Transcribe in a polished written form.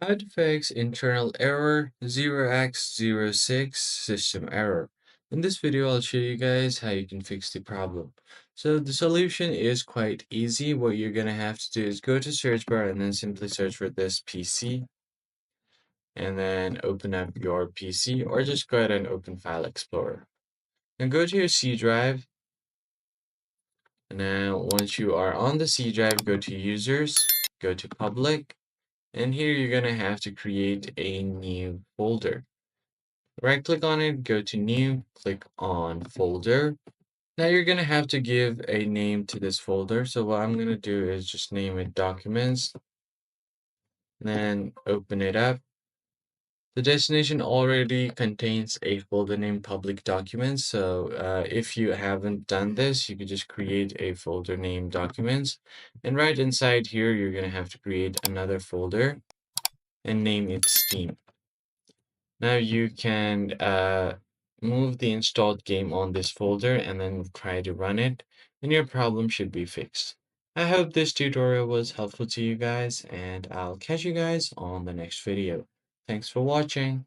How to fix internal error 0x06 system error. In this video, I'll show you guys how you can fix the problem. So the solution is quite easy. What you're gonna have to do is go to search bar and then simply search for this PC and then open up your PC or just go ahead and open File Explorer. Then go to your C drive. And now once you are on the C drive, go to users, go to public, and here you're gonna have to create a new folder. Right click on it, go to new, click on folder. Now you're gonna have to give a name to this folder. So what I'm gonna do is just name it documents, then open it up. The destination already contains a folder named public documents. So if you haven't done this, you could just create a folder named documents. And right inside here, you're gonna have to create another folder and name it Steam. Now you can move the installed game on this folder and then try to run it, and your problem should be fixed. I hope this tutorial was helpful to you guys, and I'll catch you guys on the next video. Thanks for watching.